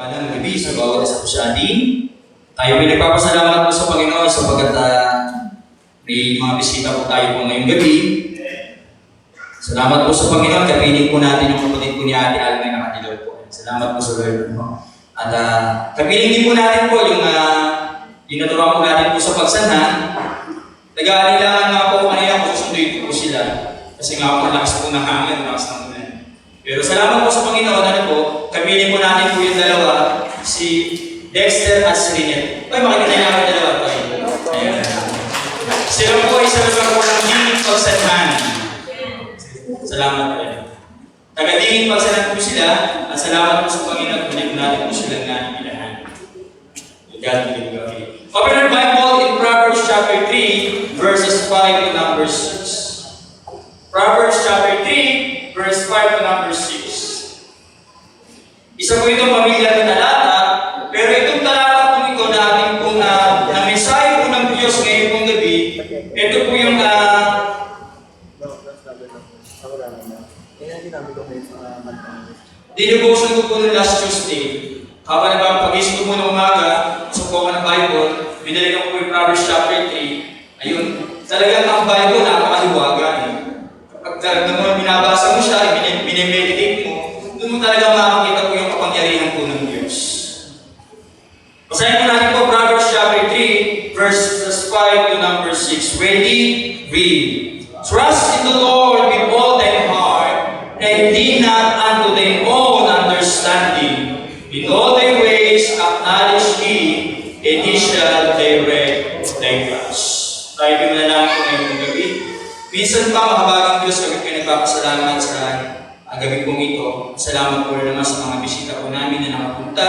Magandang gabi sa bawat isa po sa atin. Tayo ay nagpapasalamat po sa Panginoon sapagkat may mga bisita po tayo po ngayong gabi. Salamat po sa Panginoon, kapiling po natin yung kapatid po ni Ate Alma na Katilor po. Salamat po sa Lord. At kapiling din po natin po yung naturuan po natin po sa pagsana. Nag-aalilangan nga po kanina kung susunduin po sila. Kasi nga po lakas po ng hangin, lakas ng ulan. Pero salamat po sa Panginoon, kapiling po natin po yung dalawa, si Dexter at si Rinette. Ay, makikita niyo ang dalawa po. Ayan. Sila po ay salamat po ng dingin pagsanhan. Salamat po. Taga-dingin pagsanhan po sila, at salamat po sa Panginoon kung natin po silang nanipilahan. God will be okay. Open our Bible in Proverbs chapter 3, verses 5 to number 6. Proverbs chapter 3, verse 5 to number 6. Isa po itong pamilyar na talata, pero itong talata po ito na ating pong na mensahe po ng Diyos ngayon pong gabi, ito po yung dinevotion ko po ng last Tuesday. Habang pag-isip ko po ng umaga, pasok po ako ng Bible, binalik ko po yung Proverbs chapter 3. Ayun, talagang ang Bible napakahiwaga. Kapag naman binabasa mo siya, binemeditate mo, doon mo talaga makakita po yung kapangyarihan po ng Diyos. Basahin po natin po Proverbs chapter 3, verses 5 to number 6. Ready? Read. Trust in the Lord with all thy heart, and lean not unto thy own understanding. In all thy ways acknowledge He, and He shall direct thy paths. Tayo pinalalaman po ngayong gabi. Minsan pa, mahabagang Diyos, kami kayo nagpapasalamat sa gabi pong ito. Salamat po naman sa mga bisita po namin na nakapunta.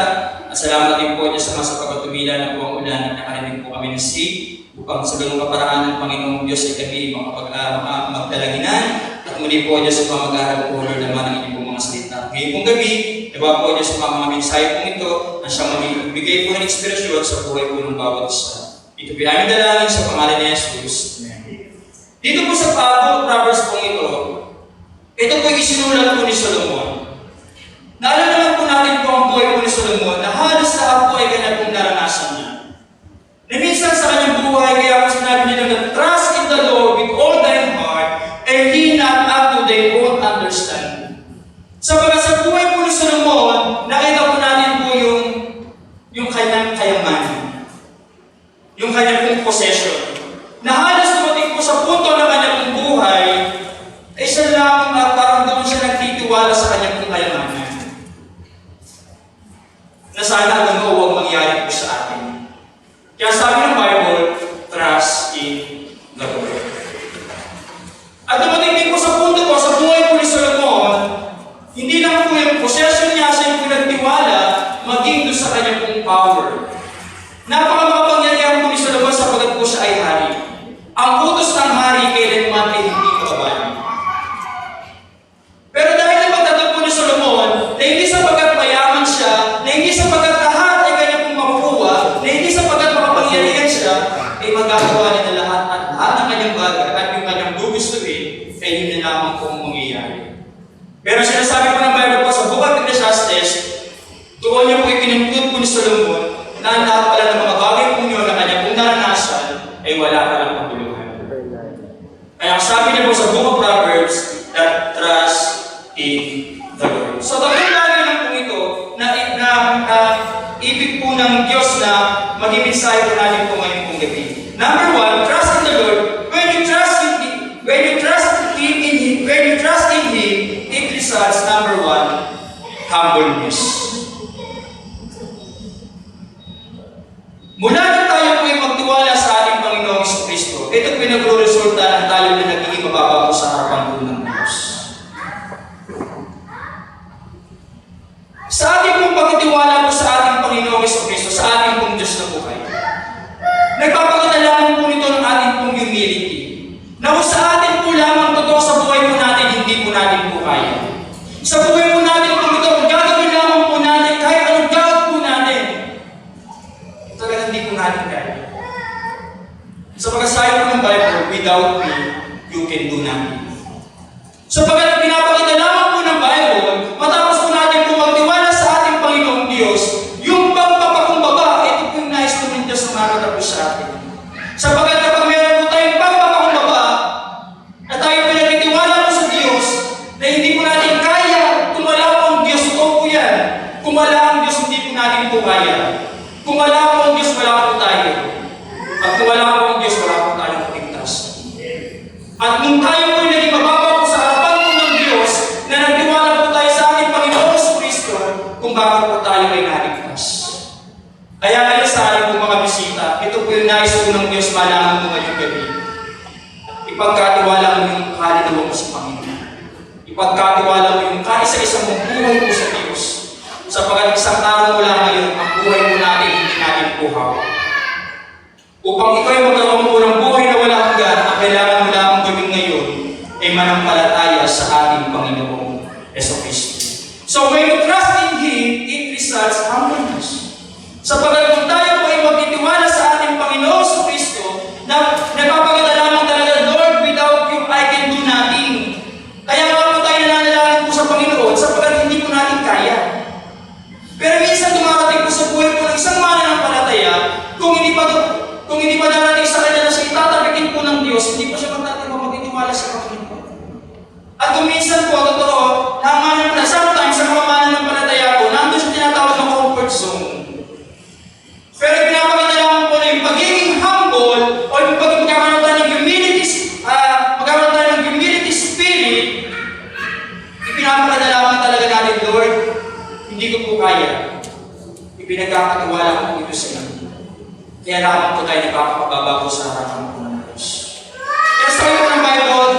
At salamat din po Diyos sa mga pagkatumila na po ang ulan at nakarinig po kami ng seed upang sa ganung kaparaan ng Panginoong Diyos ay kami magdalaginan. At muli po Diyos sa mag-aaral po Lord naman ang inyong mga salita. Ngayon pong gabi, diba po Diyos sa mga mensahe pong ito na siyang magbigay po ng inspirasyon sa buhay po ng bawat isa. Ito po namin dalangin sa pangalan ni Jesus. Dito po sa Proverbs pong ito po yung isinulat po ni Solomon. Naalala naman po natin po ang buhay po ni Solomon na halos lahat po ay kanya pong naranasan niya. Na minsan sa kanyang buhay, kaya po sinabi niya na trust in the Lord with all thy heart and lean not unto thy own understanding. Sabagat sa buhay po ni Solomon, nakita po natin po yung kanyang kayamanan. Yung kanyang pong possession. Na halos dumating po sa punto ng kanyang pong buhay, ay siya lang at parang doon siya nagtitiwala sa kanyang pong kayamanan. Na sana ano huwag mangyari po sa atin. Kaya sabi ng Bible, trust in the Lord. At dumating din po sa punto po, sa buhay po ni Solomon, hindi lang po yung possession niya sa yung pinagtiwala, maging doon sa kanyang pong power. Napaka-makapangyarihan po ni Solomon sapagat po siya ay hari. Ang utos ng hari kailanman ay hindi makabali. Pero dahil ang pagtatag po ni Solomon, na hindi sapagat mayaman siya, na hindi sapagat lahat ay kanya pong makukuha, na hindi sapagat makapangyarihan siya, ay magagawa niya na lahat at lahat ng kanyang bagay at yung kanyang gugustuhin ay hindi na lamang pong mangyayari. Pero sinasabi po ng Bible po sa Book of Ecclesiastes, doon niya po ikinimplod po ni Solomon na ang lahat pala ng mga bagay po niyo na kanya pong naranasan ay wala palang pagtulungan. Kaya sabi niya po sa Book of Proverbs that trust in the Lord. So tatlong bagay lang po ito na ibig po ng Diyos na maging mensahe po natin po ngayon pong gabi. Number one, trust in the Lord. When you trust in Him, it results, number one, humbleness. Mula na tayo po ay magtiwala sa ating Panginoong Kristo, ito po nagro-resulta ng tayo na nagiging mababa po sa harapan po ng Diyos. Sa ating pong pagtitiwala po sa ating Panginoong Kristo, sa ating pong Diyos na buhay, nagpapakita lamang po nito ng ating pong humility. Na kung sa atin po lamang totoo sa buhay po natin, hindi po natin po kaya. Sa buhay po natin po ito, kung gagawin lamang po natin, kahit anong gawin po natin, talagang hindi po natin kaya. Sa pagkasayo po ng Bible, without me, you can do nothing. So pagkat pinapakita lamang po ng Bible, matapos po natin po magtiwala sa ating Panginoong Diyos, wala ang Diyos, hindi po natin po kaya. Kung wala po ang Diyos, wala po tayo. At kung wala po ang Diyos, wala po tayong kaligtas. At nung tayo po naging mababa po sa harapan po ng Diyos, na nagtiwala po tayo sa ating Panginoon sa Kristo, kung bakit po tayo ay naligtas. Kaya kayo sa ating po mga bisita, ito po yung nais po ng Diyos malaman mo ngayong gabi. Ipagkatiwala mo yung kalinawa mo sa Panginoon. Ipagkatiwala mo yung kaisa-isang mong buhay po sa Diyos. Sapagat isang araw mula ngayon, ang buhay po natin hindi natin po hawak. Upang ikaw ay magkaroon po ng buhay na wala hanggan, ang kailangan mo lamang gawin ngayon ay manampalataya sa ating Panginoong Jesucristo. So when you trust in Him, it results humbleness. Sapagat kung tayo po ay magtitiwala sa ating Panginoong Jesucristo, na nagpapaganda lamang talaga, Lord, without you, I can do nothing. Kaya nga po tayo nananalangin po sa Panginoon, sapagat hindi po natin kaya. Pero minsan dumarating po sa buhay po ng isang mananampalataya, kung hindi pa darating sa kanya na siya itatabikin po ng Diyos, hindi pa siya magtitiwala sa Panginoon. At kung minsan po, totoo, sometimes sa mga mananampalataya po, nandun siya tinatawag ng comfort zone. Pero pinapakita lamang po na yung pagiging humble o yung magkakaroon tayo ng humility spirit, ipinapakita lamang talaga natin, Lord, hindi ko po kaya. Ipinagkakatiwala ko po ito sa inyo. Kaya lamang po tayo nagpapakababa po sa harapan po ng Diyos. Kaya sabi po ng Bible,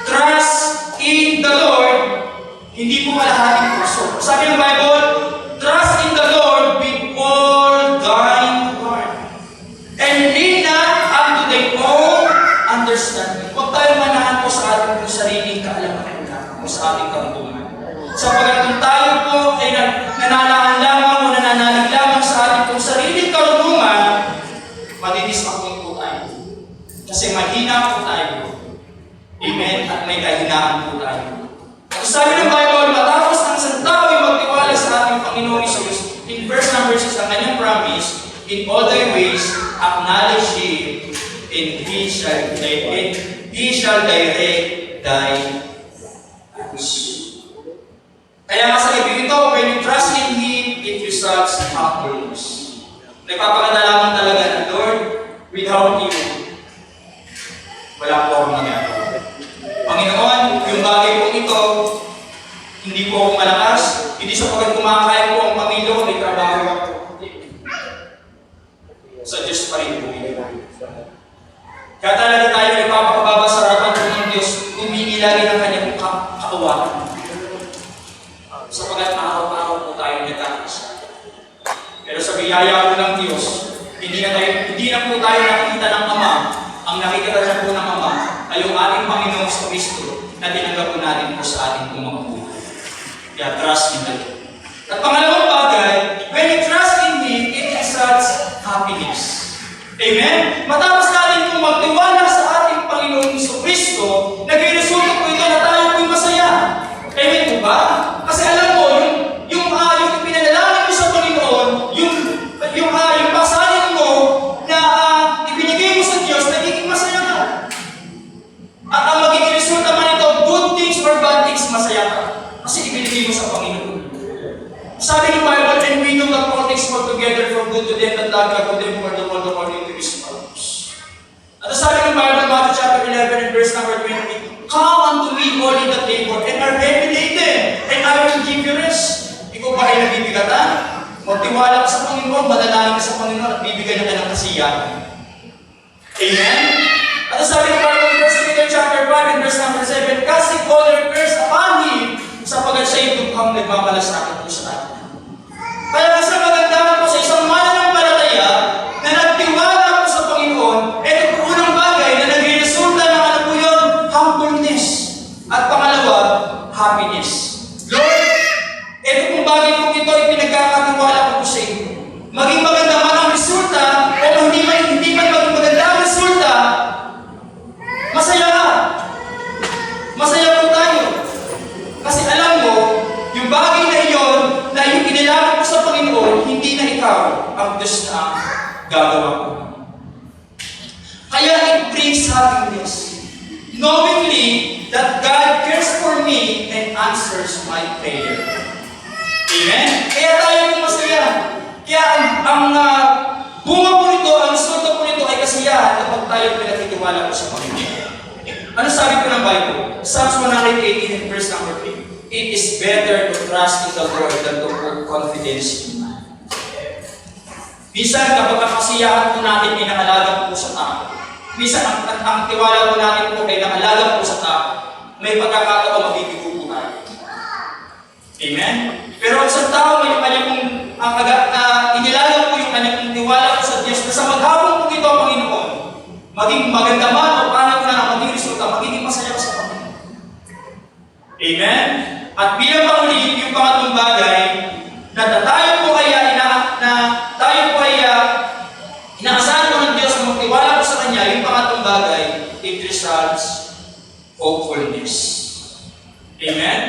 trust in the Lord, hindi po kalahating puso. Sabi ng Bible, trust in the Lord with all thine heart. And lean not unto thy own understanding. Huwag tayo manahan po sa ating po sariling kaalaman o sa ating kampungan. Sapagat kung tayo po ay nananahan lamang o nananalig lamang sa ating po sariling karunungan, madidisappoint po tayo. Kasi mahina po tayo. Amen? At may kahinaan po tayo. At sabi ng Bible, matapos ang isang tao ay magtiwala sa ating Panginoong Isus, in verse number 6, ang kanyang promise, in all thy ways, acknowledge Him, and He shall direct thy paths. Kaya nga sa ibig ito, when you trust in Him, it results in humbleness. Nagpapakita lamang talaga na, Lord, without you, wala po akong nangyari. Panginoon, yung bagay pong ito, hindi po ako malakas, hindi sapagat kumakain po ang Panginoon, may trabaho ako. Sa Diyos pa rin po yun. Kaya talaga tayo nagpapakababa sa harapan po ng Diyos, humingi lagi ng kanyang kaawakan. Sapagat araw-araw po tayo nagkakasya. Pero sa biyaya po ng Diyos, hindi na po tayo nakikita ng Ama. Ang nakikita na po ng Ama ay yung ating Panginoong Kristo na tinanggap po natin po sa ating mga buhay. Kaya trust in the Lord. At pangalawang bagay, when you trust in Him, it results happiness. Amen? Matapos natin kung magtiwala sa ating Panginoong Kristo, nag-resulta po ito na tayo po'y masaya. Amen po ba? Kasi alam mo, yung pinanalangin mo sa Panginoon, yung pasanin mo na ibinigay mo sa Diyos, nagiging masaya ka. At ang magiging resulta man ito, good things or bad things, masaya ka. Kasi ibinigay mo sa Panginoon. Sabi ng Bible, and we know that all things work together for good to them that love God, to them for the world according to His purpose. At sabi ng Bible, Matthew chapter 11 and verse number 20, come unto me all in that labor and are heavy laden, and I will give you rest. Ikaw ba ay nabibigatan? Magtiwala ka sa Panginoon, madalangin ka sa Panginoon, at bibigyan ka ng kasiyahan. Amen? At sabi ng Bible, verse 2 chapter 5 and verse number 7, casting all your cares upon Him, sapagat siya yung dukhang nagmamalasakit po sa atin. Kaya sa magandaan po sa isang mananampalataya na nagtiwala po sa Panginoon, ito po unang bagay na nagre-resulta ng ano po yun, humbleness. At pangalawa, happiness. Lord, ito pong bagay po ito ay pinagkakatiwala ko po sa inyo. Maging maganda man ang resulta o hindi man maging maganda ang resulta, masaya ka. Masaya po tayo. Kasi alam mo, yung bagay na iyon, na yung kinilala mo sa Panginoon, hindi na ikaw ang Diyos na gagawa ko. Kaya it brings happiness. Knowingly that God cares for me and answers my prayer. Amen? Kaya tayo yung masaya. Kaya ang bunga po nito, ang resulta po nito ay kasiyahan kapag tayo pinagtitiwala po sa Panginoon. Ano sabi po ng Bible? Psalms 118 verse number 3. It is better to trust in the Lord than to put confidence in man. Minsan kapag ang kasiyahan po natin ay nakalagang po sa tao, minsan ang tiwala po natin po ay nakalagang po sa tao, may pagkakataon mabibigo po tayo. Amen? Pero ang isang tao may kanya pong inilalang po yung kanya pong tiwala po sa Diyos na sa maghapon po ito ang Panginoon, maging maganda man o paano na maging resulta, magiging masaya sa Panginoon. Amen? At bilang pangulit yung pangatlong bagay, na tayo po ay inaasahan po ng Diyos na magtiwala po sa Kanya, yung pangatlong bagay, it results hopefulness. Amen?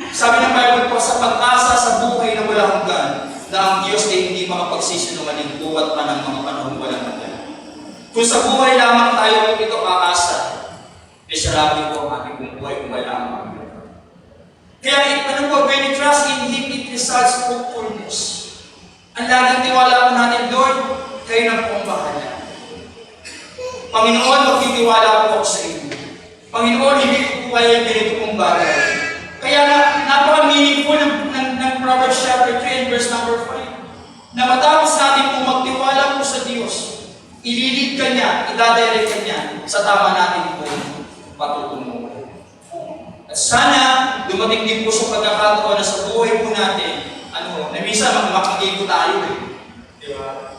Sabi ng Bible po, sa pag-asa sa buhay na walang hanggan, na ang Diyos ay hindi makapagsisinungaling buwat pa ng mga panahon walang hanggan. Kung sa buhay lamang tayo po ito aasa, sarado po ang ating buhay kung wala ang mga. Kaya when you trust in Him, it results hopefulness. Ang laging tiwala po natin, Lord, kayo na po ang bahala. Panginoon, magtitiwala po ako sa inyo. Panginoon, hindi ko po kaya yung ganito pong bagay. Kaya napaka-meaningful ng Proverbs chapter 3 and verse number 5. Na matapos natin po magtiwala po sa Diyos, ililid ka niya, idadirect ka niya sa tama natin po patutungo. At sana dumating din po sa pagkakataon na sa buhay po natin, na minsan makagigo tayo Di ba?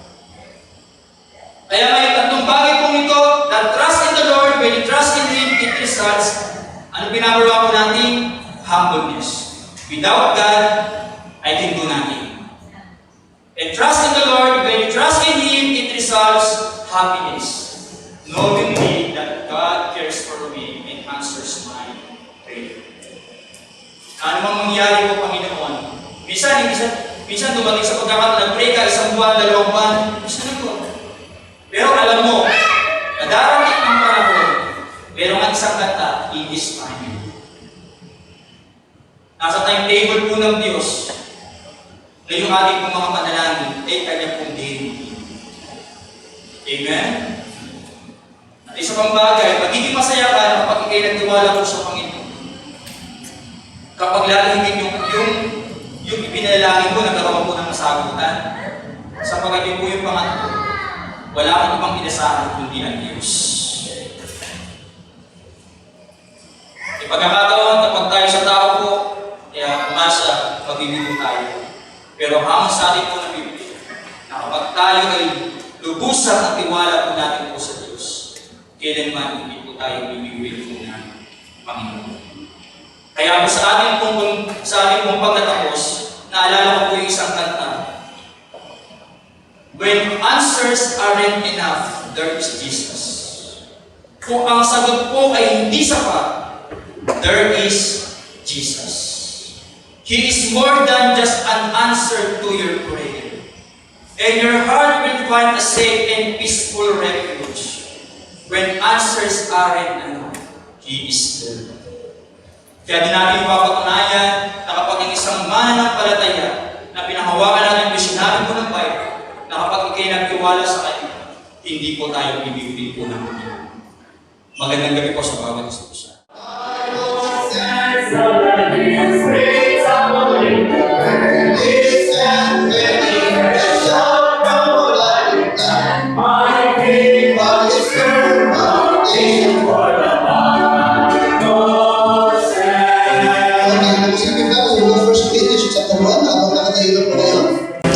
Kaya ngayon, tatlong bagay pong ito, that trust in the Lord, when you trust in Him, it results, pinagawa po natin? Humbleness. Without God, I can do nothing. And trust in the Lord, when you trust in Him, it results happiness. Knowing me that God cares for me and answers my prayer. Ano mang mangyari po, Panginoon? Minsan dumating sa pagkakataon, nag-pray ka, 1 buwan, 2 buwan, gusto na po. Pero alam mo, na darating ang panahon, pero ang isang kanta, He is mine. Nasa timetable po ng Diyos, na yung ating pong mga panalangin, ay Kanya pong daily. Amen? At isa pang bagay, magiging masaya ka kapag ikay nagtiwala mo sa Panginoon. Kapag lalahingin yung ipinalangin mo, nagkaroon po ng masagutan. Sapagkat yun po yung pangatlo, wala kang ibang inasahan kundi ang Diyos. Ipagkakataon kapag tayo sa tao po, kaya umasa, magbibigo tayo. Pero hamon sa atin po na Biblia, na kapag tayo ay lubusan at tiwala po natin po sa Diyos, kailanman hindi po tayo bibigwin po ng Panginoon. Kaya po sa ating pong pagkatapos, naalala ko po yung isang kanta. When answers aren't enough, there is Jesus. Kung ang sagot po ay hindi sapat, there is Jesus. He is more than just an answer to your prayer. And your heart will find a safe and peaceful refuge. When answers aren't enough, He is there. Kaya din natin papatunayan na kapag ang isang mananampalataya na pinahawakan natin yung sinabi po ng Bible, na kapag ikay nagtiwala sa Kanya, hindi po tayo bibigyan po ng Panginoon. Magandang gabi po sa bawat isa.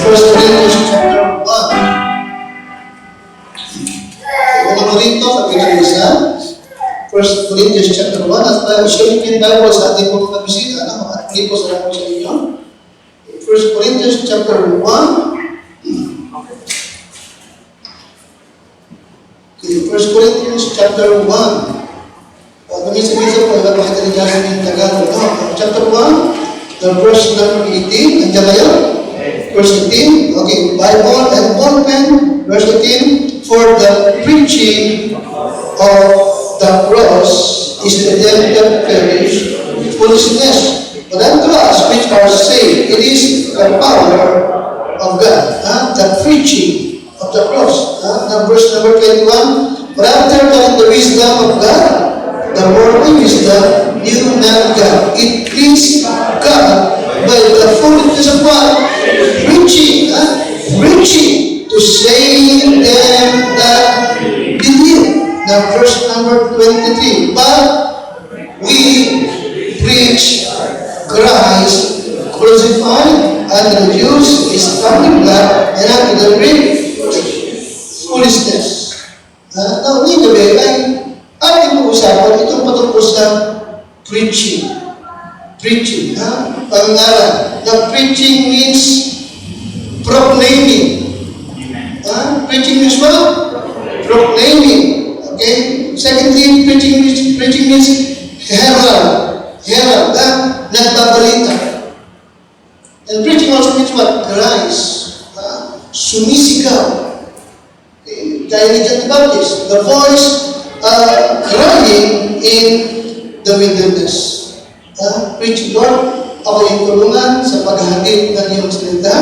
First Corinthians chapter 1. Mga Korinto, sabi ng isa. First Corinthians chapter 1. At tayo share yung Bible sa ating mga bisita. Hindi po sa sa inyo. First Corinthians chapter 1. Okay, First Corinthians chapter 1. Minsan-minsan po, iba makita rin dyan yung Tagalog. Chapter 1, the verse number 18. Nandiyan kayo? Verse 18, okay, Bible and Paul verse 18, for the preaching of the cross is to them that perish foolishness, But unto us which are saved, it is the power of God. The preaching of the cross. Verse number 21. But after knowing the wisdom of God, the worldly wisdom knew not God. It pleased God by the foolishness of what? Preaching. Preaching to save them that believe. Now verse number 23. But we preach Christ crucified, and the Jews is stumbling block, and unto the Greek foolishness. Now, anyway, ay ating pag-usapan itong patungkol sa preaching. Preaching, pangalan. Now, preaching means proclaiming. Preaching means what? Proclaiming. Okay? Secondly, preaching means herald. Herald, nagbabalita. And preaching also means what? Cries. Sumisigaw. Gaya ni John the Baptist, the voice crying in the wilderness. Preaching, Lord, ako yung tulungan sa paghahatid ng iyong salita.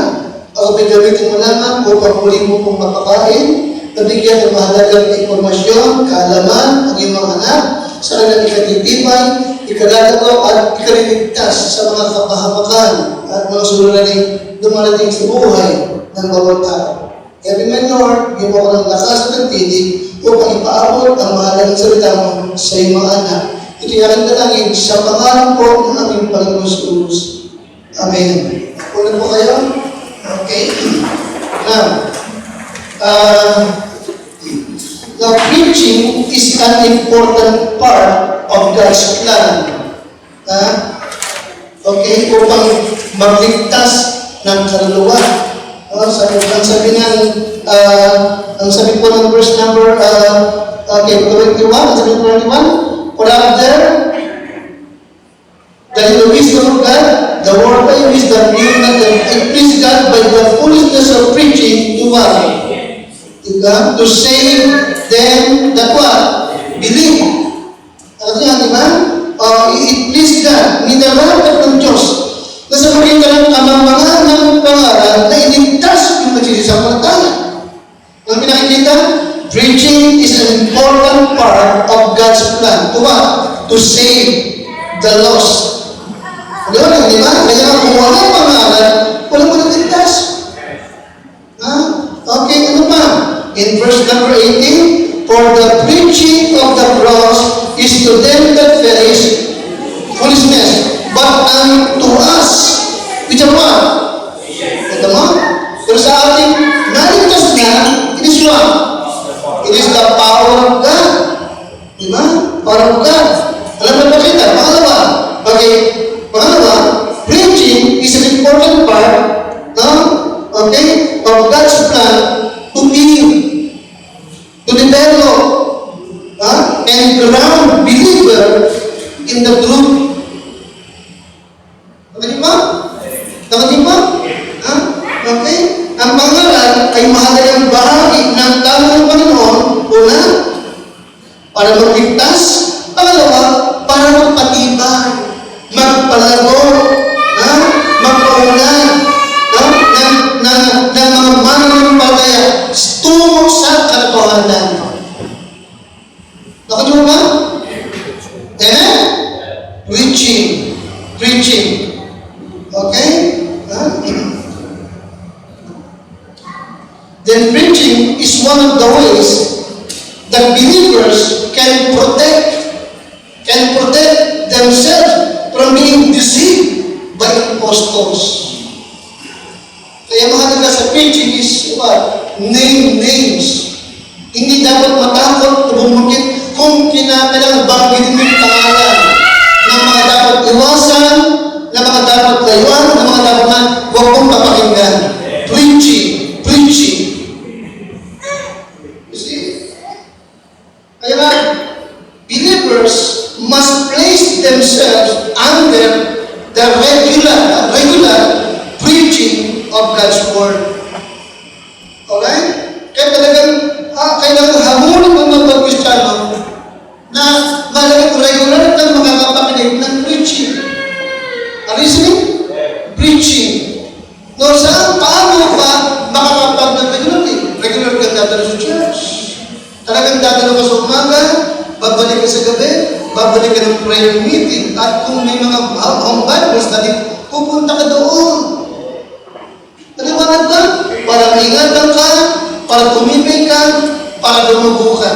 Ako pinagamitin mo lamang upang muli mo kong mapakain, nabigyan ng mahalagang impormasyon, kaalaman, ang iyong mga anak, sa kanilang ikatitibay, ikalagaw at ikaliligtas sa mga kapahamakan at mga suliraning dumarating sa buhay ng bawat tao. Every man, Lord, give mo ko ng lakas at tinig upang ipaabot ang mahalagang salita mo sa iyong mga anak. Ito yung aking dalangin sa pangalan po ng aming Panginoon Jesus. Amen. Una po kayo? Okay. Now, preaching is an important part of God's plan. Okay, upang magligtas ng kaluluwa. Ang sabi po ng verse number 21, for after that in the wisdom of God, the word by wisdom knew not that it pleased God by the foolishness of preaching to what? To save them that what? Believe. Ano yan, di ba? It pleased God. Ninarangat ng Diyos na sa magiging kamambangan ng pangaral na iligtas yung nagsisasampalataya. Ang pinakikita, preaching is an important part of God's plan. To what? To save the lost. Di ba? Kaya kung walang pangaral, walang maligtas. Okay, ano pa? In verse number 18, for the preaching of the cross is to them that perish foolishness, but unto us, which are what? Ito mo? Pero sa ating naligtas na, it is what? It is the power of God. Diba? Power of God. Alam mo ba kita? Pangalawa, preaching is an important part, okay, of God's plan to build, to develop, and ground believer in the truth. Nakati ba? Okay? Ang pangaral ay mahalagang bahagi ng tao ng Panginoon. Una, para magligtas. Pangalawa, para magpatibay, magpalago, magpaunay, ng mga mananampalataya tungo sa katotohanan. Nakati mo ba? Amen? Preaching. Okay? Then preaching is one of the ways that believers can protect themselves from being deceived by impostors. Kaya mahalaga sa preaching is what? Names. Hindi dapat matakot o bumukit kung kinakailangan banggitin mo yung pangalan ng mga dapat iwasan, ng mga dapat layuan, ng mga dapat na huwag kong papakinggan. Preaching. You see? Kaya nga, believers must place themselves under the regular preaching of God's Word. Alright? Kaya talagang kailangan hamunin ng mga Kristiyano na malagang regular na makakapakinig ng preaching. At least sa gabi, babalik ka ng prayer meeting. At kung may mga home Bible study, pupunta ka doon. Naliwanag ba? Para ingatan ka, para tumibay ka, para lumubo ka.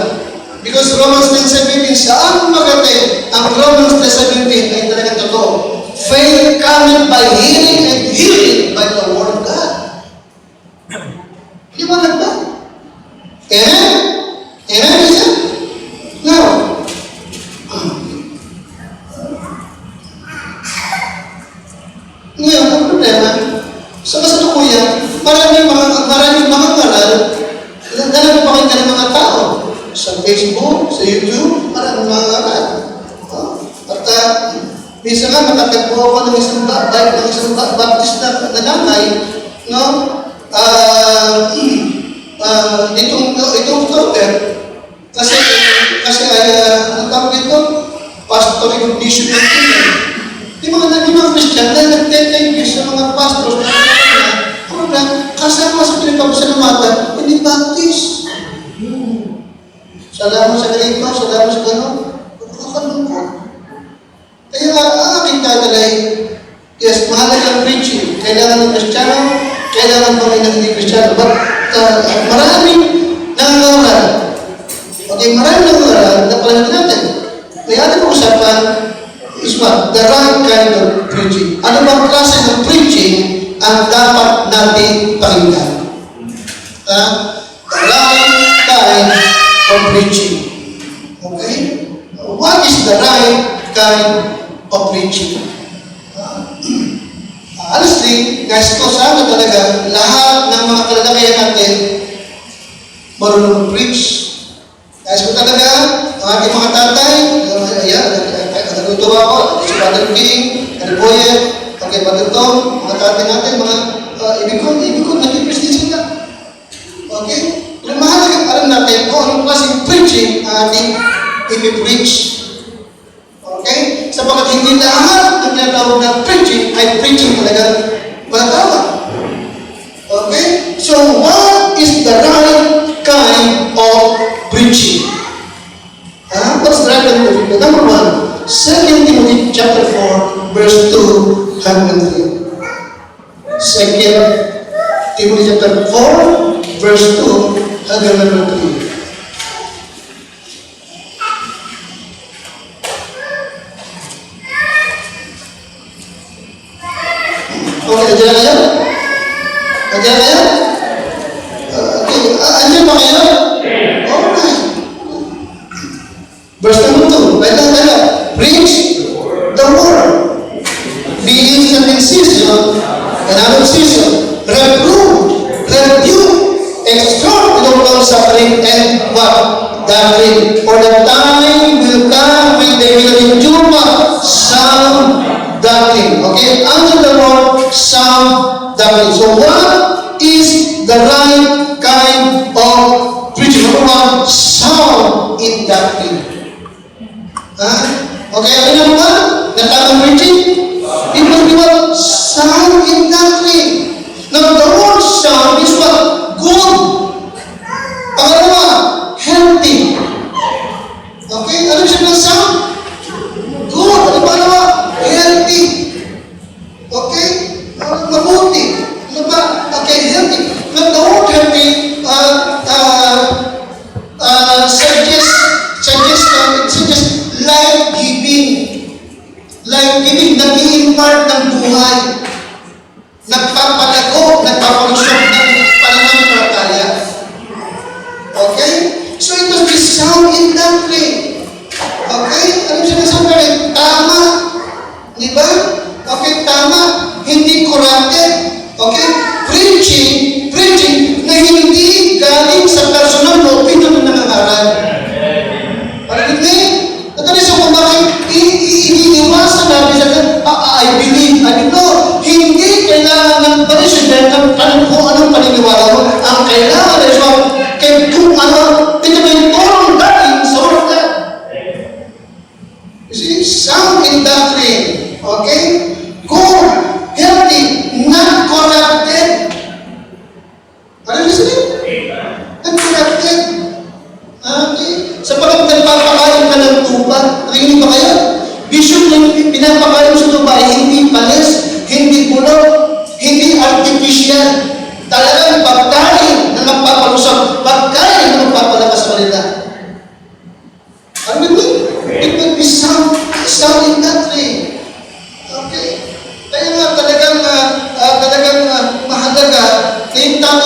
Because Romans 10:17, saan magate ang Romans 10:17 ay talagang totoo. Faith coming by hearing and hearing by the word of God. Liwanag ba? Amen? Amen, is it? Now, ngayon, ang problema, sa kasalukuyan, maraming mga ngaral, dahil pakinggan ng mga tao sa Facebook, sa YouTube, maraming mga ngaral. At minsan nga, nakatagpo ako ng isang Baptist na nanay, no? Itong October, kasi ay, ang tawag dito, pastor recognition ng tingin. Yung mga Christian na nagtetengis sa mga pastors na ano na, kasama sa pinagpapasalamatan, hindi Baptist. Salamat sa ganito, salamat sa gano'n. Nakakalungkot. Kaya ang aking tatalay, yes, mahalagang preaching. Kailangan ng Kristiyano, kailangan pa may hindi Kristiyano. But maraming nangangaral. Okay, maraming nangangaral na pala natin. Kaya ating usapan is what? The right kind of preaching. Ano bang klase ng preaching ang dapat natin pakinggan? The right kind of preaching. Okay? What is the right kind of preaching? Honestly, guys, ko sana talaga lahat ng mga kalalakayan natin marunong preach. Guys, ko talaga ang ating mga tatay, ayan, nagtutuwa ako, si Brother King, Brother Boyet, okay, Brother Tom, mga tatay natin, mga ibig ko, nag-preach din sila. Okay? Pero mahalaga, alam natin kung anong klaseng preaching ang ating i-preach. Okay? Sapagat hindi lahat ng tinatawag na preaching ay preaching talaga matawag. Okay? So, what is the right kind of preaching? What's the right kind of preaching? Number 1, 2 Timothy chapter 4, verse 2 hanggang 3. 2 Timothy chapter 4, verse 2 hanggang 3. Okay, nandiyan na kayo? Nandiyan na kayo? Okay, andyan ba kayo? Alright. Verse number 2, kaya, preach the word. Be instant in season and out of season. Reprove, rebuke, exhort with long suffering and what? Doctrine. For the time will come when they will endure sound doctrine. Okay? Answer the word sound doctrine. So what is the right kind of preaching? Number 1, sound in doctrine. Okay, ano naman ba? Natamang preaching? It must be what? Sound in doctrine. Now, the word sound is what? Good. Pangalawa, healthy. Okay, ano siya ng sound? Good. Ano pangalawa? Healthy. Okay? Mabuti. Ano ba? Okay, healthy. Now, the word healthy suggests life-giving. Life-giving, nag-i-impart ng buhay. Nagpapalago, nagpapalusok ng pananampalataya. Okay? So, it must be sound in doctrine. Okay? Ano sinasabi? Tama. Di ba? Okay, tama. Hindi corrupted. Okay? Preaching na hindi galing sa personal na opinion ng nangangaral. Parinig na yun? At ano sa kung bakit iniiwasan natin sa I believe, I know,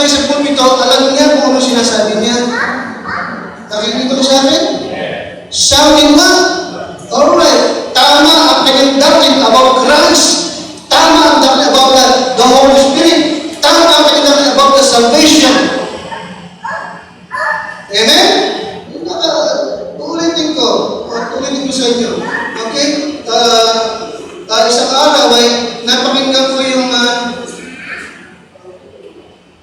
sa pulpito, alam niya kung ano sinasabi niya. Nakikinig ko sa akin? Shouting na? Alright. Tama ang kanyang doctrine about Christ. Tama ang doctrine about the Holy Spirit. Tama ang kanyang doctrine about the salvation. Amen? Ulitin ko. Ulitin ko sa inyo. Okay? Isang araw ay napakinggan ko yung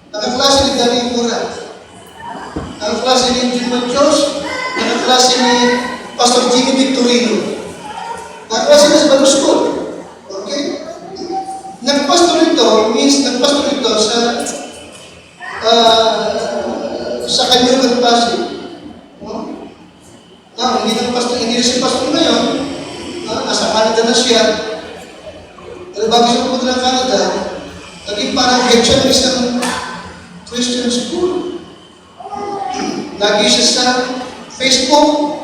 nakaklase ni Danny Mura. Nakaklase ni Jim Machos. Nakaklase ni Pastor Jimmy Victorino. Nakaklase na sa Bible School. Okay? Nagpastor ito means nagpastor ito sa kanyang Pasig. Hindi na si pastor ngayon. Nasa Canada na siya. Pero bago siya pumunta ng Canada, naging parang head siya ng isang Christian school. Lagi siya sa Facebook.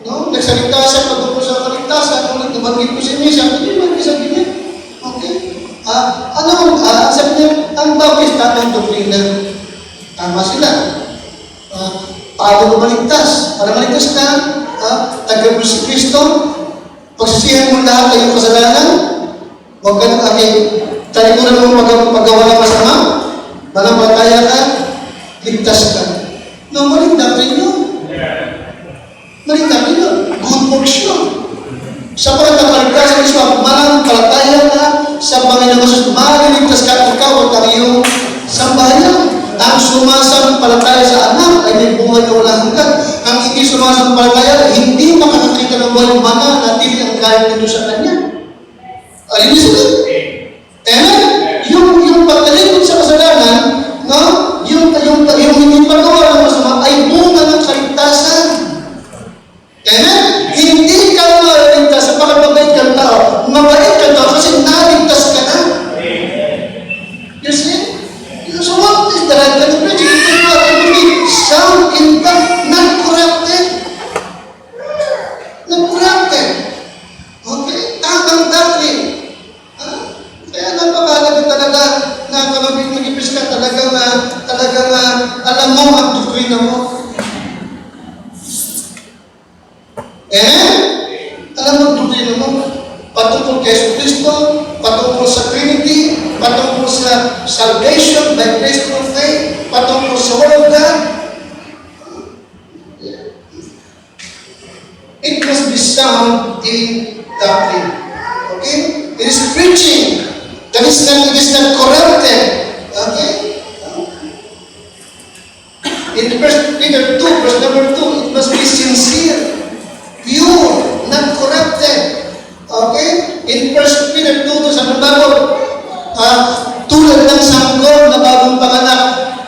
Nagsalita siya pagkakot sa kaligtasan. Nung nabanggit ko siya niya, hindi man isa ganyan. Okay? Sabi niya, ang Baptist, tamang doktrina. Tama sila. Paano maligtas? Para maligtas ka, tagapin si Kristo, pagsisihan mo lahat ng iyong kasalanan, huwag ka nang talikuran mo paggawa ng masama, manampalataya ka, ligtas ka. No, maligtas rin yun. Maligtas rin yun. Good works yun. Sa pagkakaligtas ng Islam, manampalataya ka sa Panginoon Jesus, maliligtas ka ikaw at ang iyong sambahayan. Ang sumasampalataya sa anak ay may buhay na walang hanggan. Ang hindi sumasampalataya, hindi makakakita ng buhay mana na hindi ang galing nito sa kanya. Alin sila? Yung pagkalikot sa kasalanan, yung hindi pagawa ng masama ay bunga ng kaligtasan. Hindi ka maligtas sa pagkababait kang tao. Mabait kang tao kasi naligtas ka na. You see? So what is the right kind of preaching? It is not to be sound in fact, not corrupted. Not corrupted. Okay? Tamang doctrine. Kaya napakalaga talaga na kapag nag-ipis ka talagang alam mo ang doktrina mo. Alam mo ang doktrina mo. Patungkol kay Jesus Cristo, patungkol sa Trinity, patungkol sa salvation by grace through faith, patungkol sa Word of God. It must be sound in doctrine. Okay? It is preaching. It is not corrupted. Okay? In 1 Peter 2, verse number 2, it must be sincere, pure, not corrupted. Okay? In 1 Peter 2, sa bago, tulad ng sanggol na bagong panganak,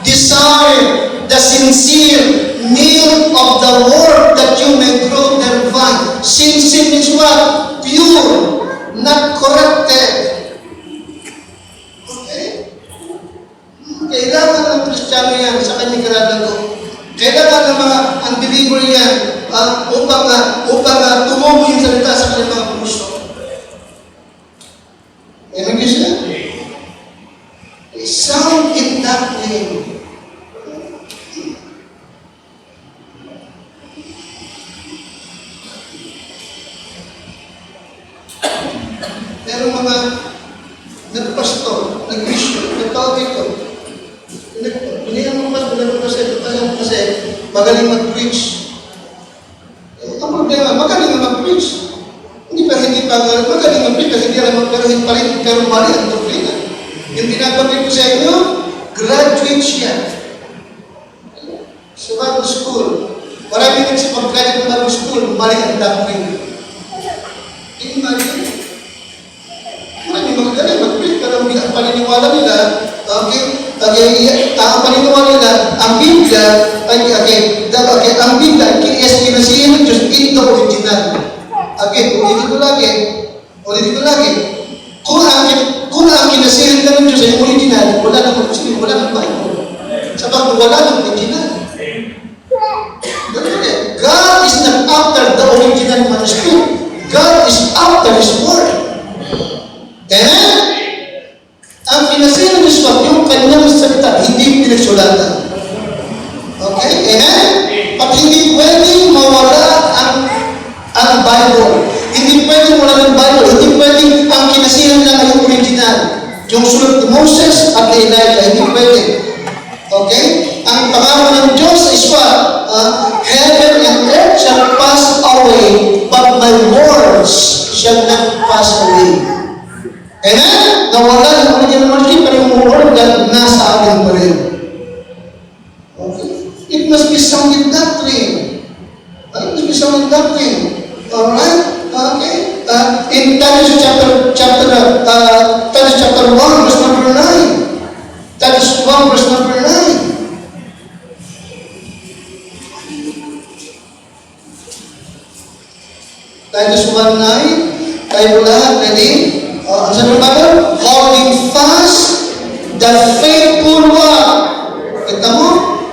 desire the sincere milk of the word that you may grow thereby. Sincere means what? Pure, not corrupted. Okay? Kailangan ng Kristiyano yan sa kanyang karanasan. Kailangan ng mga unbeliever yan upang tumubo yung salita sa kanyang mga puso. Amen ko siya? Sound in that way. Merong mga nagpastor, nag-mission, nagtawag ito. Pinihan mo kasi magaling mag-preach. Ang problema, magaling mag-preach. Hindi pa magaling mag-preach kasi hindi alam pero mali ang doktrina. Yung pinagpapit ko sa inyo, graduate siya. Sa Bible School. Marami din sa pag-graduate ng Bible School, mali ang doctrine. Hindi mali. Marami magaling mag-preach pero ang paniniwala nila, ang paniniwala nila, ang Biblia, ang Biblia, kinasihin ng Diyos, ito original. Ulitin ko lagi. Kung ang kinasihan ka ng Diyos ay original, wala namang Bible. Sabi wala namang original. God is not after the original manuscript. God is after His Word. Ang kinasihan ng Diyos, yung kanyang salita, hindi pinagsulatan. Okay? Amen? At hindi pwedeng mawala ang Bible. Hindi pwedeng wala ng Bible. Hindi pwedeng ang kinasihan lang ay yung original. Yung sulat ni Moses at ni Elijah. Hindi pwede. Okay? Ang pangako ng Diyos is what? Heaven and earth shall pass away, but my words shall not pass away. Amen? Nawala ng original manuscript, pero yung word that nasa atin pa rin. Okay? It must be sound in doctrine. It must be sound in doctrine. Alright? Okay? In Titus chapter 1, verse number 9. Titus 1, verse number 9. Titus 1:9, tayo lahat, ready? Ang sabi ng Bible, holding fast the faithful one. Kita mo?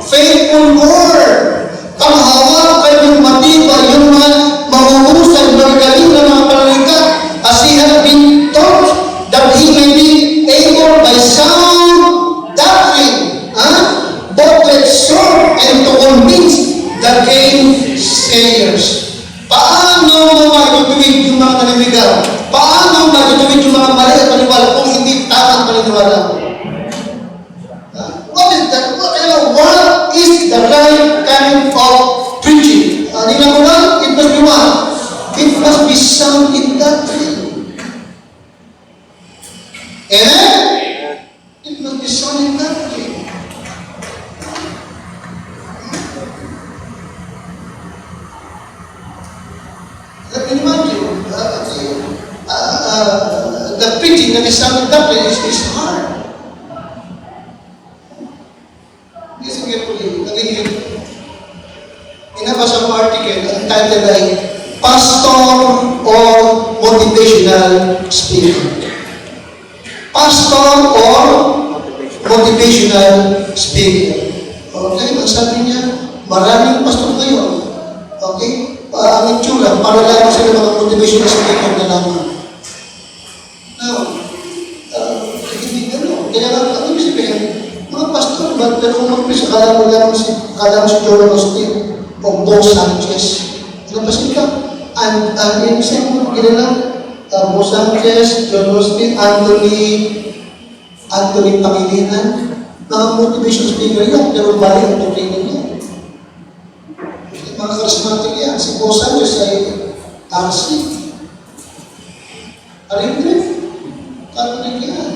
Faithful word. Ang hawak kayo ng matibay, yung mga mahuhusay, magagaling na mga panalikat, as he has been taught that he may be able by sound doctrine, both to exhort and to convince the gainsayers. Paano mo matutuwid yung mga naninigaw? Paano mo matutuwid yung mga mali at paniwala kung hindi tamang paniniwala? What is the right kind of preaching? Tingnan mo lang, it must be what? It must be sound in doctrine. Amen? It must be sound in doctrine. Let me remind you, the preaching that is sound in doctrine is hard. Listen carefully. Again, inabasa ko article, ang title ay Pastor or Motivational Speaker. Pastor or Motivational Speaker. Okay, ang sabi niya, maraming pastor ngayon. Okay? Ang itsura, para lang sila mga motivational speaker na lamang. Now, hindi gano'n. Kaya ano yung sabihin? Mga pastor, ba't kung mag-preach, akala mo si Joel Austin o Bo Sanchez. Ano pa sila? And yung isa mo, kilala, Bo Sanchez, Joel Austin, Anthony Pangilinan, mga motivational speaker yan, pero bali ang training yan. Mga charismatic yan. Si Bo Sanchez ay RC. Arin-grip. Catholic yan.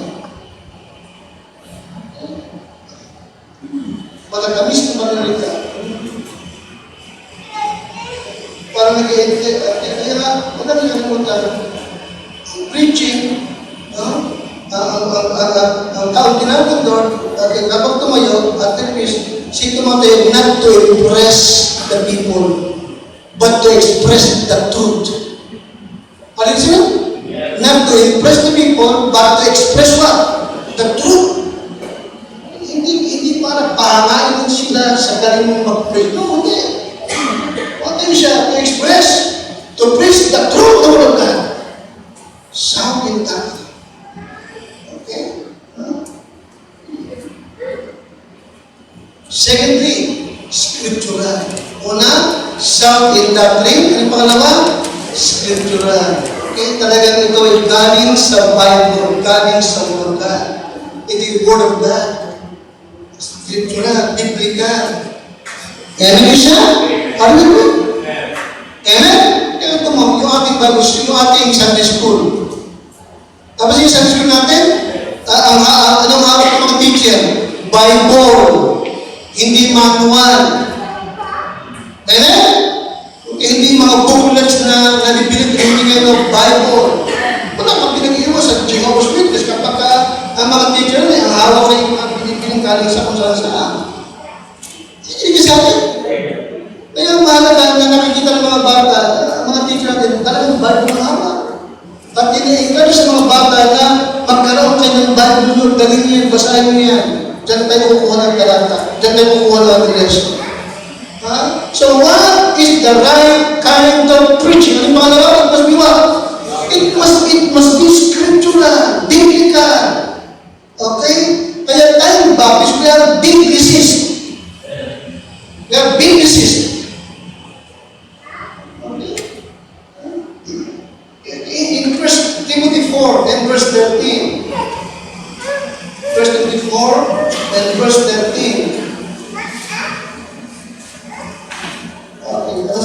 Matagamis na manalita. Parang nag-i-edit. Kaya, madami yan punta. Preaching, ang taong tinawag doon, kapag tumayo, at least, si Timothy not to impress the people, but to express the truth. Ano siya? Not to impress the people, but to express what? The truth. Hindi para pangain sila sa galing mong mag-pray. No, hindi. What is siya? To express, to preach the truth of the God. Sound in that. Okay? Secondly, scriptural. Una, sound in doctrine. Ano yung pangalawa? Scriptural. Okay? Talagang ito ay galing sa Bible, galing sa Word of God. Ito yung Word of God. Scriptural, biblical. Amen siya? Ano yun? Amen? Kaya ito mo, yung ating Bible, yung ating Sunday school. Tapos yung Sunday school natin, anong hawak ng mga teacher? Bible. Hindi manual. Amen? Okay, hindi mga booklets na nalipilit hindi kayo ng Bible. Wala kang pinag-iwas sa Jehovah's Witness kapag ang mga teacher na ang hawak kayo mga pinagaling sa kung saan. Hindi sa atin. Kaya ang mahalaga na nakikita ng mga bata, mga teacher natin, talagang Bible ang hawak. At ini-encourage sa mga bata na magkaroon kayo ng Bible, galing niyo yan, basahin niyo yan. Diyan tayo kukuha ng talata. Diyan tayo kukuha ng lesson. So what is the right kind of preaching? Ano yung pangalawa? It must be what? It must be scriptural, biblical. Okay? Kaya tayong Baptist, we are biblical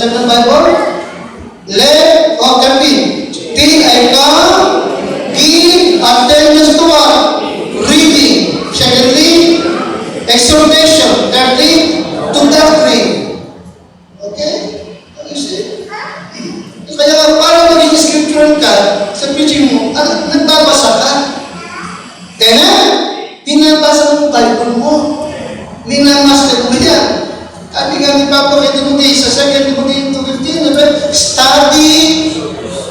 Basahin ng Bible. Let, 13. Till I come, give attendance to what? Reading. Secondly, exhortation. Thirdly, to doctrine. Okay? You see? Kaya nga, para maging scriptural ka, sa preaching mo, nagbabasa ka. Kaya binabasa mo Bible mo. Minamaster mo yan. Sabi nga ni Papa kay Timothy sa 2 Timothy 2:15, study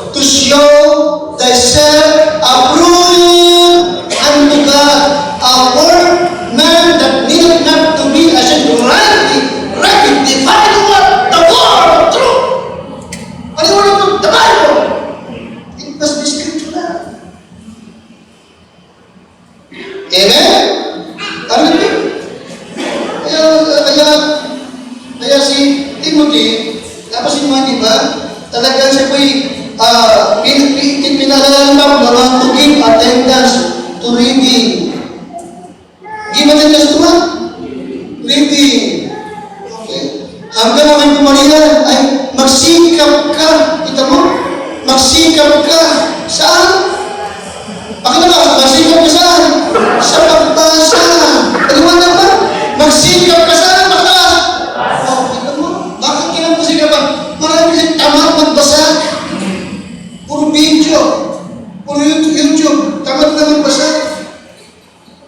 to show thyself approved unto God, a workman that needeth not to be ashamed, rightly divide the word of truth. Ano yung word of the Bible? It must be scriptural. Amen? Amen? Kaya si Timothy, tapos si Timothy ba, talagang siya po'y pinalalang naman to give attendance to reading. Give attendance to what? Reading. Okay. Hanggang naman pumalihan ay magsikap ka. Kita mo? Magsikap ka. Saan? Pakita magsikap ka saan? Sa pagbasa. Paliwanag ba? Magsikap ka saan? Pagkas. Oh, kita mo? Bakit kinapasikapan? Marami kasi tamad magbasa. Puro video. Puro YouTube. Tamad na magbasa.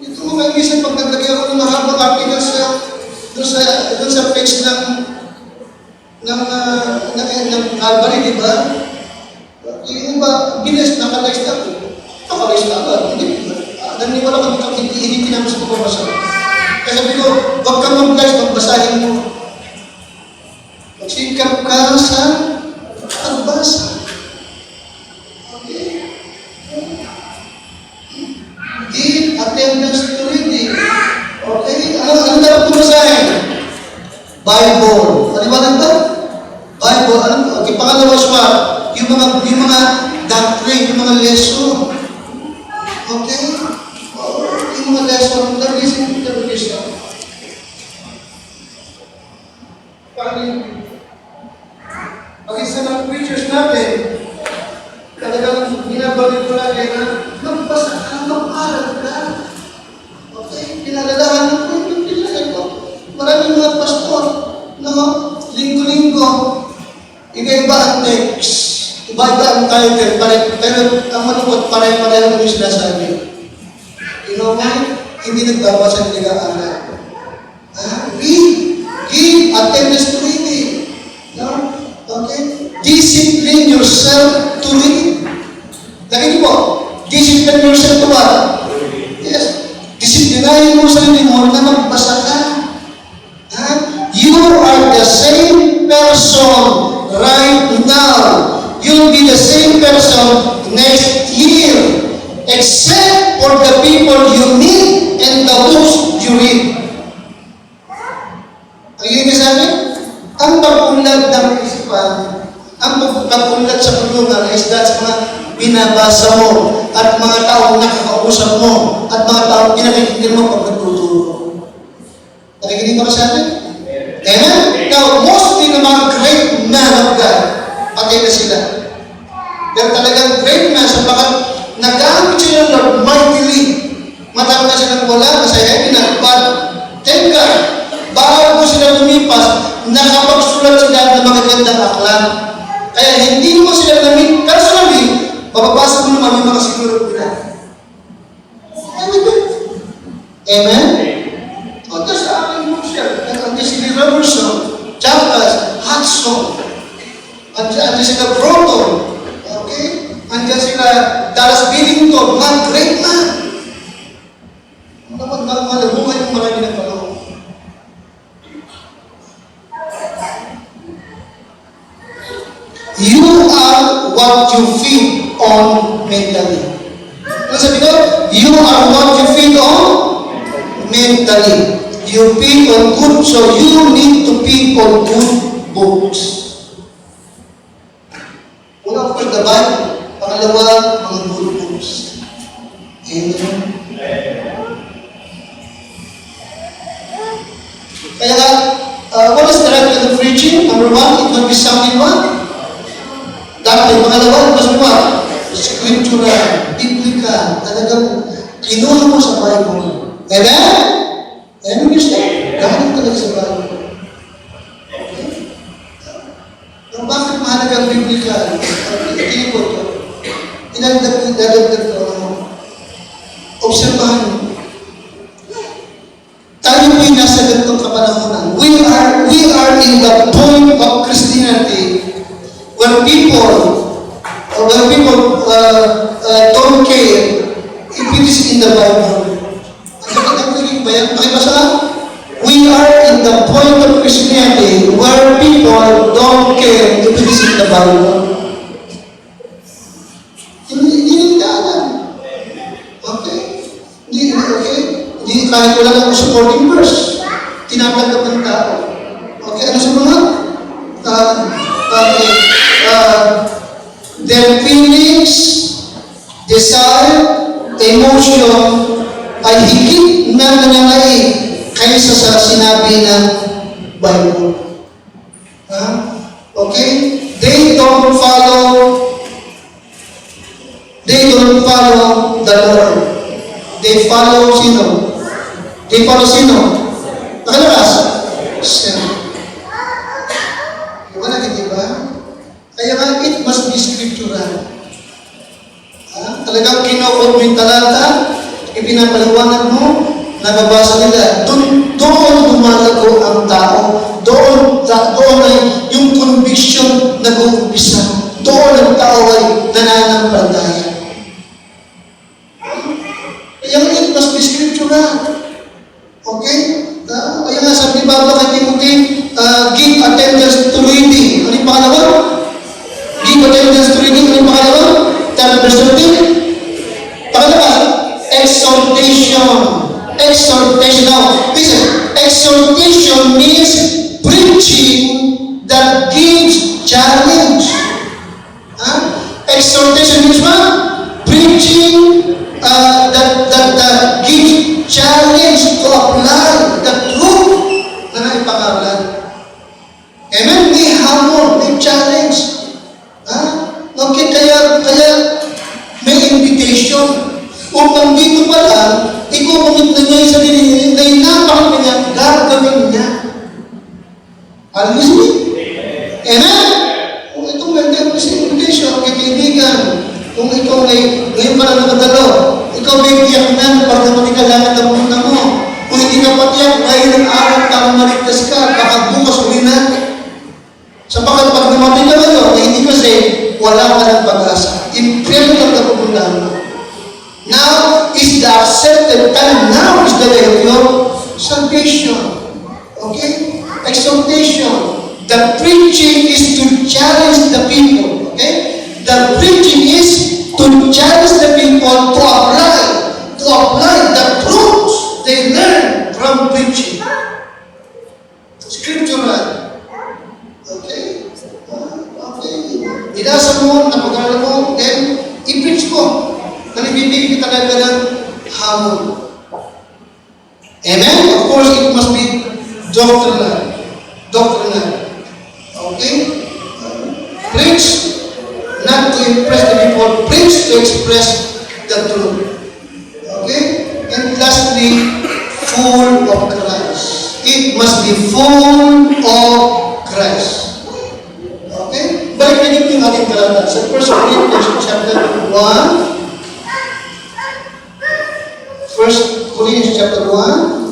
Ito mo nga minsan pag naglagay ako ng mahabang article doon sa page ng Calvary, di ba? Yung iba, bilis, nakalist ako. Nakalist agad. Naniwala ko dito, hindi tinapos ko pabasa. Kaya sabi ko, huwag kang mag-guys, magbasahin mo. Magsikap ka sa pagbasa. Okay? Give attendance to reading. Okay? Ano dapat basahin? Bible. Paliwanag ba? Bible. Okay, pangalawa siya, yung mga doctrine, yung mga lesson. Okay? Yung mga lesson, listen. Pag isa ng preachers natin, talagang binabalik ko lagi na magbasa ka, mag-aral ka. Okay? Pinalalahan ng kwento nila ito. Maraming mga pastor, linggo-linggo, iba-iba ang text, iba-iba ang title, pero ang malungkot, pare-pareho yung sinasabi. You know why? Hindi nagbabasa ng nag-aaral. Read. Give attendance to reading. No? Okay? Discipline yourself to read. Lagi niyo po, discipline yourself to what? Yes. Disiplinahin mo sa sarili mo na magbasa ka. You are the same person right now. You'll be the same person next year. Except for the people you meet and the books you read. Ang ibig sabihin, ang pag-unlad ng isipan, ang pag-unlad sa kulungan is that's mga binabasa mo at mga taong nakakausap mo at mga taong pinakikinig mo pag nagtuturo. Nakikinig mo sa atin? Amen? Now, mostly ng mga great man of God, patay na sila. Pero talagang great man sapagkat nagamit sila ng Lord mightily. Matapos na silang wala, nasa heaven na, but thank God, bago sila lumipas, nakapagsulat sila ng magagandang aklat. Kaya hindi mo sila namin personally, mababasa mo naman yung mga siguro nila. Amen? O, ito sa aking book siya. Andiyan sila Robertson, Chapas, Hudson, andiyan sila Broughton, okay? Andiyan sila Dallas Billington, mga great man. Malabuhay yung marami ng panahon. You are what you feed on mentally. Ano sabi ko? You are what you feed on mentally. You feed on good, so you need to feed on good books. Una, of course, the Bible. Pangalawa, mga good books. Amen. Kaya what is the right the preaching, number one, it must be something what? Dapat. Pangalawa, it must be what? Scriptural, biblical. Talagang kinuha mo sa Bible. Amen? Amen, gusto? Galing talaga sa Bible. Okay? Pero bakit mahalaga ang biblical? Tingin ko ito. Idadagdag ko. Obserbahan mo. Tayo po'y nasa ganitong kapanahonan. We are in the point of Christianity when people don't care if it is in the Bible. We are in the point of Christianity where people don't care if it is in the Bible. Hindi nila alam. Okay? Hindi kahit wala lang supporting verse. Tinatanggap ng tao. Okay, ano sumunod? Their feelings, desire, emotion ay higit na nananaig kaysa sa sinabi ng Bible. Okay? They don't follow the Lord. They follow sino? Nakalabas? Sin. Wala ka, diba? Kaya nga, it must be scriptural. Talagang kinukot mo yung talata, ipinapaliwanag mo, nababasa nila. Doon lumalago ang tao. Doon ay yung conviction nag-uumpisa. Doon ang tao ay nananampalataya. Kaya nga, it must be scriptural. Okay? Kaya nga sabi ni Pablo kay Timothy, give attendance to reading. Ano yung pangalawa? Give attendance to reading. Ano yung pangalawa? Verse 13. Pangalawa, exhortation. Exhortation. Now, listen, exhortation means preaching that gives challenge. Exhortation means what? Preaching that gives challenge to apply the truth na naipakawalan. Amen? May hamon, may challenge. Okay, kaya may invitation. Upang dito pala, ikukumit na niya yung sarili niya, na inapakan niya, gagawin niya. Are you listening? Amen? Kung itong may invitation, okay, kaibigan, kung ikaw ngayon pala nakadalo, ikaw may tiyak na para naman ikalaman ang muna mo. Kung hindi ka patiyak, ngayon ang araw para maligtas ka, baka bukas uli na. Sapagat pag namatay ka ngayon, hindi kasi wala ka ng pag-asa. Impyerno ka na pupuntahan mo. Now is the accepted time. Now is the day of your salvation. Okay? Exhortation. The preaching is to challenge the people. Okay? The preaching is to challenge the people to apply the truths they learn from preaching. Scriptural. Okay? Okay. Inasa mo, napag-aral mo, then i-preach mo. Nalibibigay kita talaga ng hamon. Amen? Of course, it must be doctrinal. Okay? Preach not to impress the people, preach to express the truth. Okay? And lastly, full of Christ. It must be full of Christ. Okay? Balik na dito yung ating talata. Sa 1 Corinthians chapter 1, 1 Corinthians chapter 1,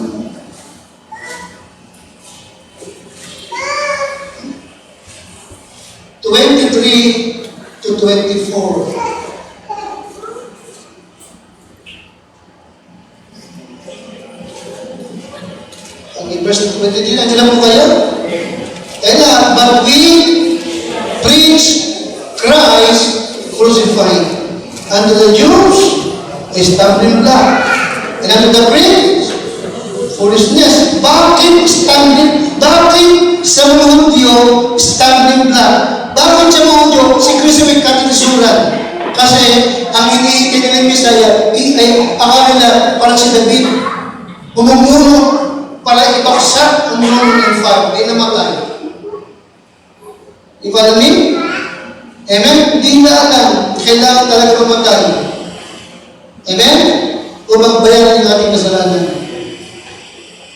to 24. Okay, verse 23. Nandiyan po kayo? But we preach Christ crucified. Unto the Jews, a stumbling block. And unto the Greeks, foolishness. Bakit sa mga Hudyo, stumbling block? Bakit sa mga Hudyo, si Kristo may katinsuran? Kasi ang iniintay nila ng Messiah, akala nila parang si David, bumumuno para ibaksak ang mundo ng fire, ay namatay. You follow me? Amen? Hindi na alam, kailangan talaga mamatay. Amen? Upang bayaran ng ating kasalanan.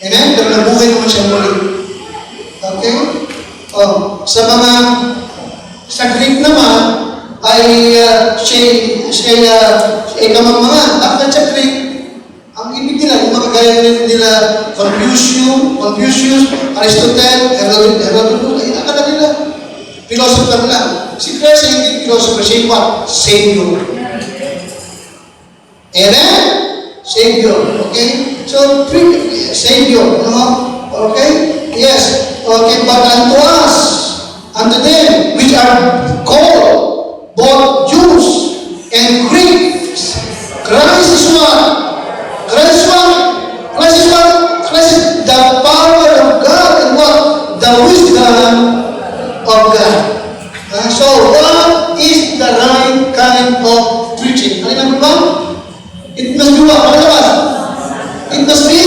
Amen? Pero nabuhay naman siya muli. Okay? Sa mga sa Greek naman, ay siya kamamahan. Bakit sa Greek, ang ibig nila, yung mga gaya nila, Confucius, Aristotle, Herodotus, ay akala nila, philosopher lang. Si Christ ay hindi philosopher, siya yung what? Savior. Amen? Savior. Okay? So, Savior. Okay? Yes. Okay, but unto us, unto them, which are called, both Jews and Greeks, Christ is what? Christ is what? Christ is what? Christ is the power of God and what? The wisdom of God. So, what is the right kind of preaching? Ano naman ba? It must be what? Ano ba? It must be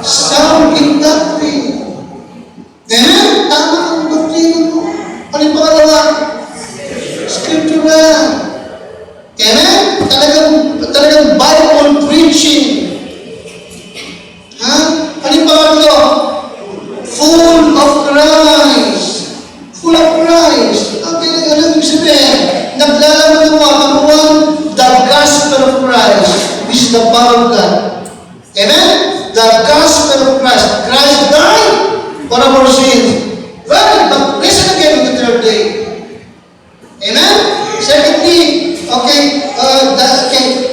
sound in doctrine. Amen? Tama ang doctrine mo. Ano yung pangalawa? Scriptural. Amen? Talagang Bible preaching. Ha? Ano yung pangatlo? Full of Christ. Full of Christ. Okay, ano yung sabihin? Naglalaman ng mga kamuhan, the gospel of Christ. This is the power of God. Amen? The gospel of Christ. Christ died for our sins. Right, but risen again on the third day. Amen? Secondly,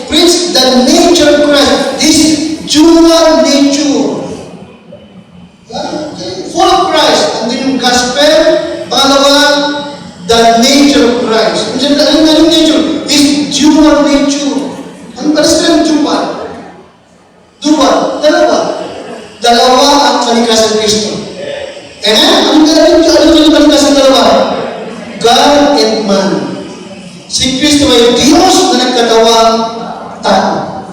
preach the nature of Christ. This dual nature. Full of Christ. And then yung gospel, pangalawa, the nature of Christ. Anong nature? This dual nature. Ano ba sa dual? Dual. Dalawa ang kalikasan ng Kristo. Amen? Ano yung kalikasan ng dalawa? God and man. Si Kristo ay Diyos na nagkatawang tao.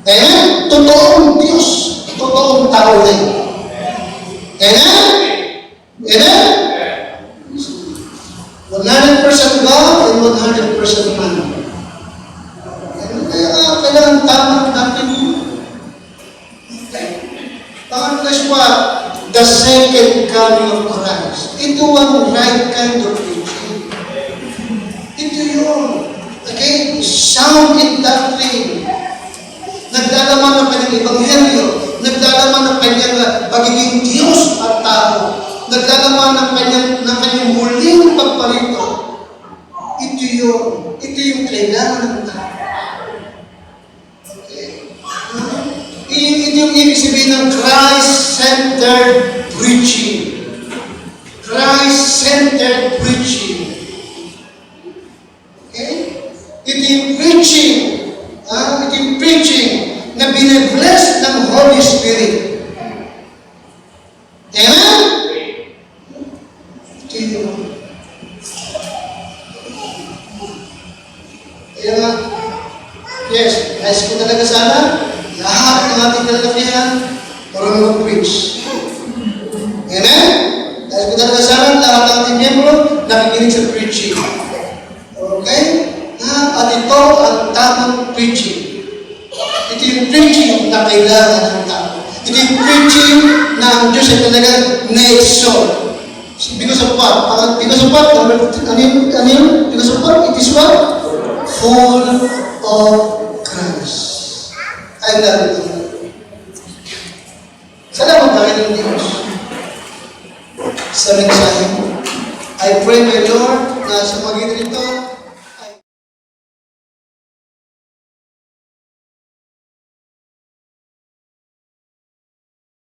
Amen? Totoong Diyos. Totoong tao din. Amen? Amen? 100% God and 100% man. Kaya kailangan tama natin. Pangatlo is what? The second coming of Christ. Ito ang right kind of preaching. Ito yun. Okay? Sound in doctrine. Naglalaman ng kanyang ebanghelyo. Naglalaman ng kanyang pagiging Diyos at tao. Naglalaman ng kanyang muling pagparito. Ito yun. Ito yung kailangan ng tao. Okay? Ito yung ibig sabihin ng Christ-centered preaching. Christ-centered preaching. Okay? Ito yung preaching. Ito yung preaching na bine-bless ng Holy Spirit. Amen? Ito yun. Kaya nga, yes, nais ko talaga sana, lahat ng ating kalalakihan, marunong mag-preach. Amen? Nais ko talaga sana, lahat ng ating miyembro, nakikinig sa preaching. Okay? At ito ang tamang preaching. Ito yung preaching na kailangan ng tao. Ito yung preaching na ang Diyos ay talaga na-exalt. Because of what? Because of what? Because of what? It is what? Full of Christ. I love it. Salamat tayo ng Diyos sa mensahe mo. I pray, my Lord, na sa magitan nito,